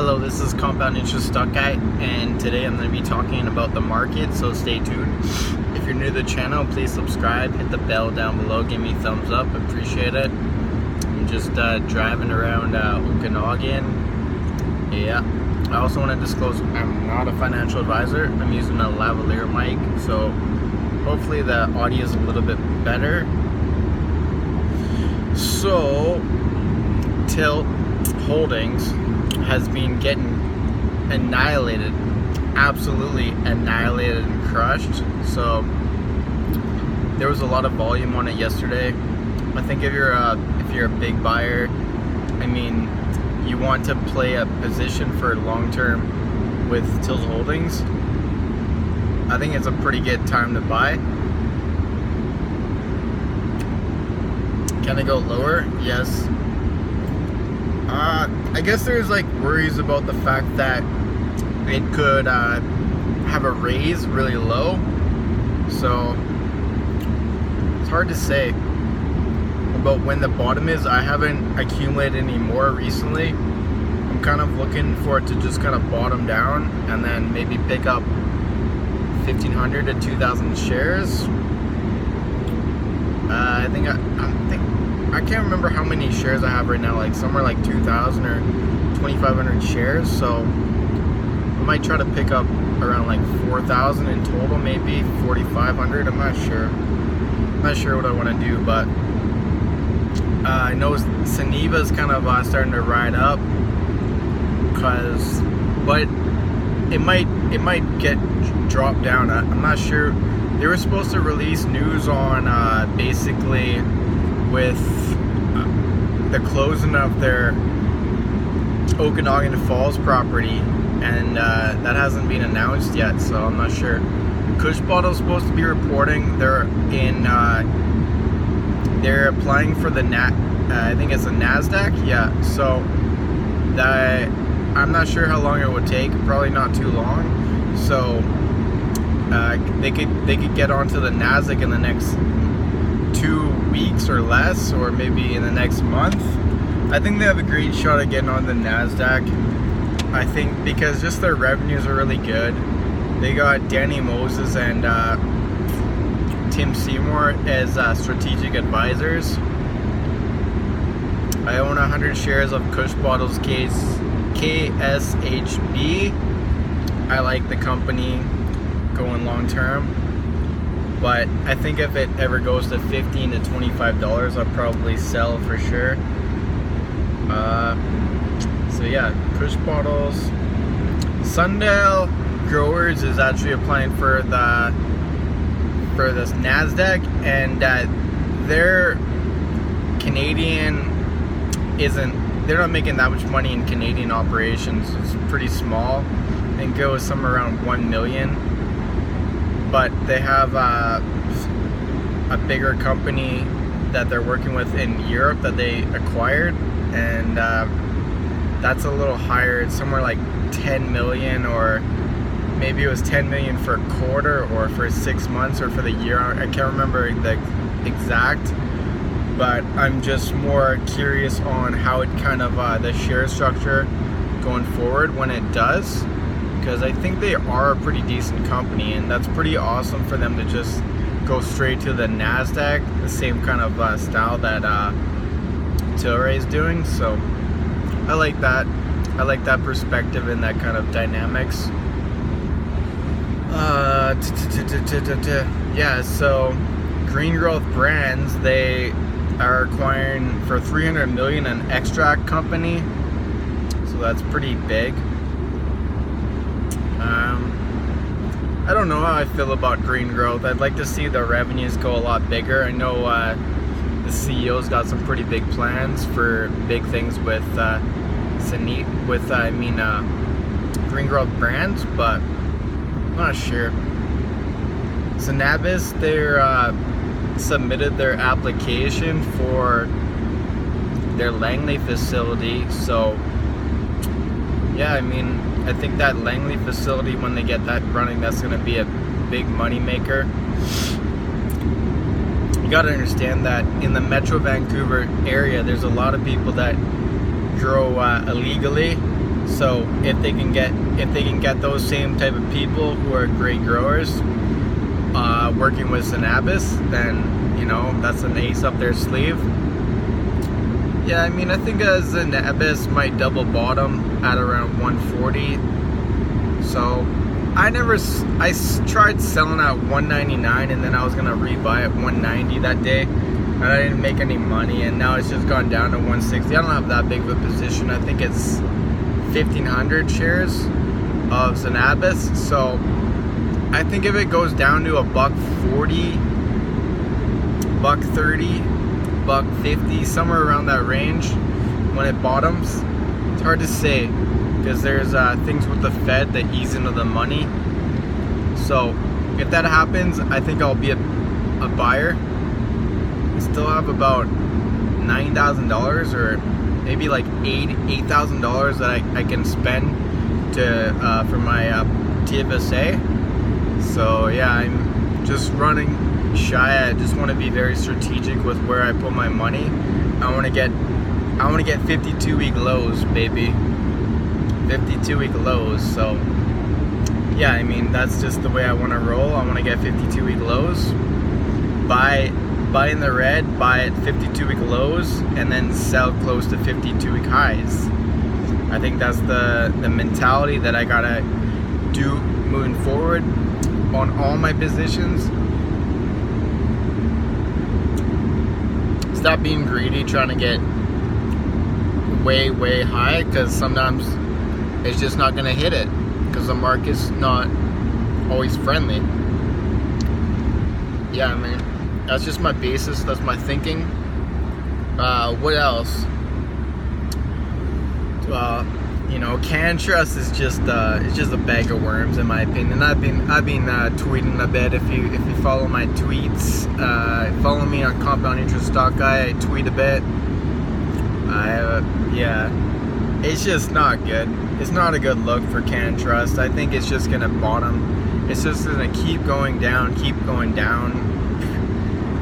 Hello, this is Compound Interest Stock Guy, and today I'm going to be talking about the market, so stay tuned. If you're new to the channel, please subscribe, hit the bell down below, give me a thumbs up, appreciate it. I'm just driving around Okanagan. Yeah, I also want to disclose I'm not a financial advisor. I'm using a lavalier mic, so hopefully the audio is a little bit better. So, Tilt Holdings has been getting annihilated, absolutely annihilated and crushed. So there was a lot of volume on it yesterday. I think if you're a big buyer, I mean, you want to play a position for long term with Tilt Holdings, I think it's a pretty good time to buy. Can I go lower? Yes. I guess there's like worries about the fact that it could have a raise really low, so it's hard to say about when the bottom is. I haven't accumulated any more recently. I'm kind of looking for it to just kind of bottom down and then maybe pick up 1,500 to 2,000 shares. I can't remember how many shares I have right now, like somewhere like 2,000 or 2,500 shares, so I might try to pick up around like 4,000 in total, maybe 4,500, I'm not sure what I want to do, but I know Ceneva's kind of starting to ride up, but it might get dropped down. I'm not sure. They were supposed to release news on basically with the closing of their Okanagan Falls property, and that hasn't been announced yet, so I'm not sure. Kush Bottle's supposed to be reporting they're applying for the I think it's a NASDAQ, yeah. So I'm not sure how long it would take. Probably not too long. So they could get onto the NASDAQ in the next 2 weeks or less, or maybe in the next month. I think they have a great shot at getting on the NASDAQ. I think because just their revenues are really good. They got Danny Moses and Tim Seymour as strategic advisors. I own 100 shares of Kush Bottles KSHB. I like the company going long term, but I think if it ever goes to $15 to $25, I'll probably sell for sure. So yeah, Kush Bottles. Sundale Growers is actually applying for this NASDAQ, and their Canadian they're not making that much money in Canadian operations. It's pretty small. I think it was somewhere around 1 million. But they have a bigger company that they're working with in Europe that they acquired, and that's a little higher. It's somewhere like 10 million, or maybe it was 10 million for a quarter, or for 6 months, or for the year. I can't remember the exact, but I'm just more curious on how it kind of the share structure going forward when it does, because I think they are a pretty decent company, and that's pretty awesome for them to just go straight to the NASDAQ, the same kind of style that Tilray is doing. So I like that. I like that perspective and that kind of dynamics. Yeah, so Green Growth Brands, they are acquiring for $300 million an extract company, so that's pretty big. I don't know how I feel about Green Growth. I'd like to see the revenues go a lot bigger. I know the CEO's got some pretty big plans for big things with Green Growth Brands, but I'm not sure. Cannabis, they're submitted their application for their Langley facility, so yeah, I mean, I think that Langley facility, when they get that running, that's going to be a big money maker. You got to understand that in the Metro Vancouver area, there's a lot of people that grow illegally. So if they can get those same type of people who are great growers working with Cannabis, then you know that's an ace up their sleeve. Yeah, I mean, I think Cannabis might double bottom at around 140. So I tried selling at 199, and then I was gonna rebuy at 190 that day, and I didn't make any money, and now it's just gone down to 160. I don't have that big of a position. I think it's 1,500 shares of Cannabis. So I think if it goes down to $1.40, $1.30, $1.50, somewhere around that range when it bottoms, it's hard to say because there's things with the Fed that ease into the money. So if that happens, I think I'll be a buyer. I still have about $9,000 or maybe like $8,000 that I can spend to for my TFSA. So yeah, I'm just running shy. I just want to be very strategic with where I put my money. I want to get 52-week lows, baby. 52-week lows. So yeah, I mean, that's just the way I want to roll. I want to get 52-week lows, buy in the red, buy at 52-week lows, and then sell close to 52-week highs. I think that's the mentality that I gotta do moving forward on all my positions. Stop being greedy, trying to get way high, because sometimes it's just not gonna hit it because the market's not always friendly. Yeah, I mean, that's just my basis, that's my thinking. What else? You know, Trust is just it's just a bag of worms in my opinion. I've been tweeting a bit. If you follow my tweets, follow me on Compound Interest Stock Guy. I tweet a bit. Yeah, it's just not good. It's not a good look for Trust. I think it's just gonna bottom. It's just gonna keep going down.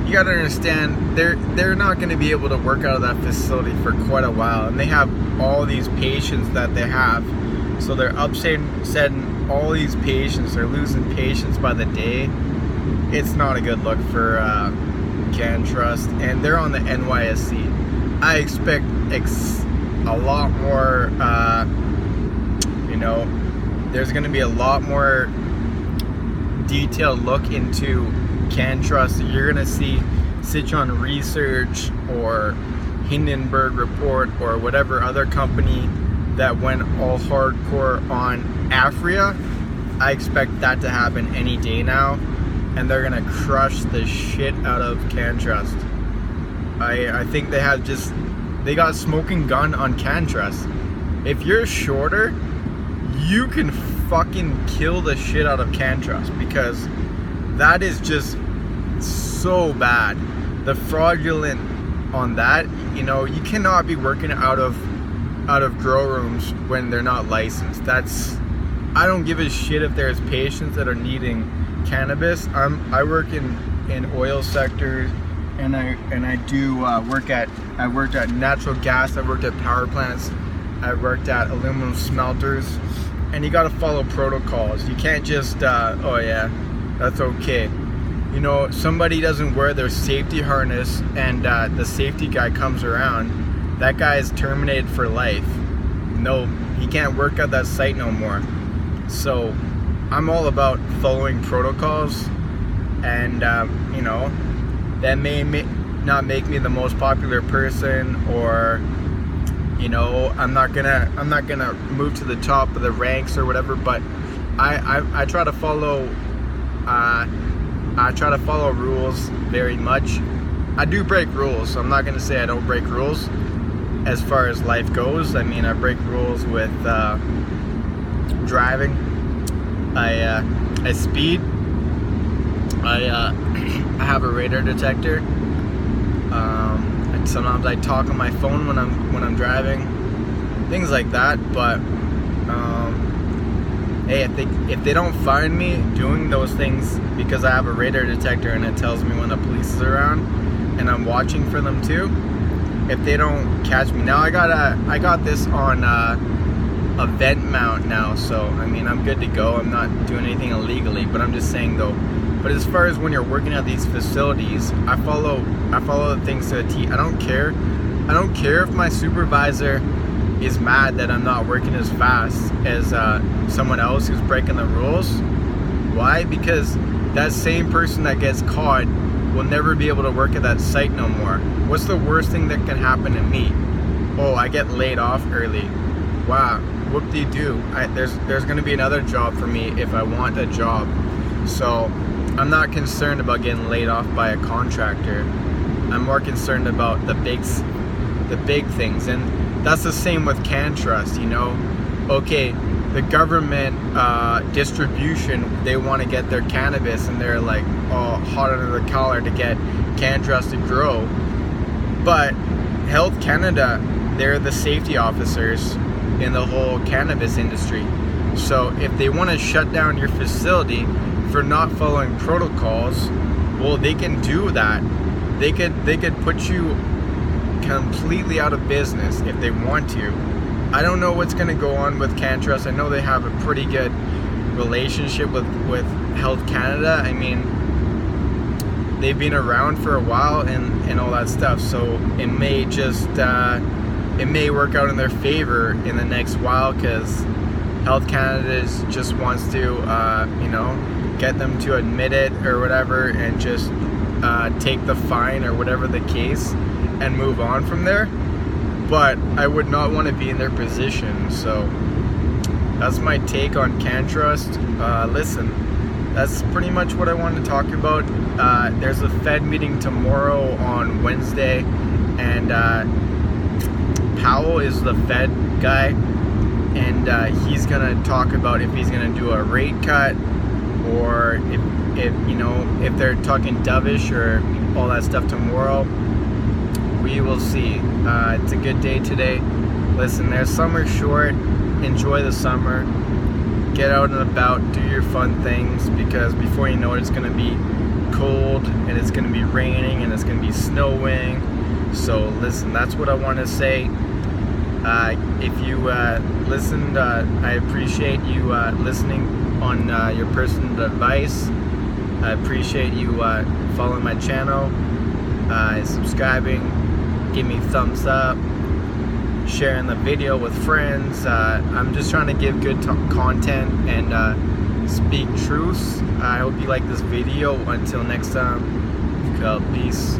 You gotta understand, they're not gonna be able to work out of that facility for quite a while, and they have all these patients that they have. So they're upsetting all these patients. They're losing patients by the day. It's not a good look for Trust, and they're on the NYSE. I expect a lot more. You know, there's gonna be a lot more detailed look into Trust. You're gonna see Citron Research or Hindenburg Report or whatever other company that went all hardcore on Afria. I expect that to happen any day now, and they're gonna crush the shit out of Trust. I think they got smoking gun on Trust. If you're shorter, you can fucking kill the shit out of Trust, because that is just so bad. The fraudulent on that, you know, you cannot be working out of grow rooms when they're not licensed. I don't give a shit if there's patients that are needing cannabis. I work in oil sectors, and I worked at natural gas. I worked at power plants. I worked at aluminum smelters, and you got to follow protocols. You can't just oh yeah, that's okay. You know, somebody doesn't wear their safety harness, and the safety guy comes around, that guy is terminated for life. No, he can't work at that site no more. So I'm all about following protocols, and you know, that may not make me the most popular person, or you know, I'm not gonna move to the top of the ranks or whatever, but I try to follow rules very much. I do break rules, so I'm not gonna say I don't break rules as far as life goes. I mean, I break rules with driving. I speed. I have a radar detector. And sometimes I talk on my phone when I'm driving, things like that. But hey, if they don't find me doing those things because I have a radar detector and it tells me when the police is around, and I'm watching for them too, if they don't catch me, now I got this on vent mount now, so I mean I'm good to go. I'm not doing anything illegally, but I'm just saying though. But as far as when you're working at these facilities, I follow the things to a T. I don't care if my supervisor is mad that I'm not working as fast as someone else who's breaking the rules. Why? Because that same person that gets caught will never be able to work at that site no more. What's the worst thing that can happen to me? Oh, I get laid off early. Wow, whoop-de-doo. There's going to be another job for me if I want a job. So I'm not concerned about getting laid off by a contractor. I'm more concerned about the big things, and that's the same with CannTrust. You know, okay, the government distribution, they want to get their cannabis, and they're like all hot under the collar to get CannTrust to grow. But Health Canada, they're the safety officers in the whole cannabis industry. So if they want to shut down your facility for not following protocols, well, they can do that. They could put you completely out of business if they want to. I don't know what's going to go on with CannTrust. I know they have a pretty good relationship with Health Canada. I mean, they've been around for a while and all that stuff, so it may just it may work out in their favor in the next while, because Health Canada just wants to you know, get them to admit it or whatever, and just take the fine or whatever the case and move on from there. But I would not want to be in their position. So that's my take on CannTrust. Listen, that's pretty much what I wanted to talk about. There's a Fed meeting tomorrow on Wednesday, and Powell is the Fed guy, and he's gonna talk about if he's gonna do a rate cut, or if you know, if they're talking dovish or all that stuff tomorrow. We will see. It's a good day today. Listen, there's summer short. Enjoy the summer. Get out and about. Do your fun things, because before you know it, it's going to be cold, and it's going to be raining, and it's going to be snowing. So listen, that's what I want to say. If you listened, I appreciate you listening on your personal advice. I appreciate you following my channel, subscribing, give me thumbs up, sharing the video with friends. I'm just trying to give good content and speak truths. I hope you like this video. Until next time, peace.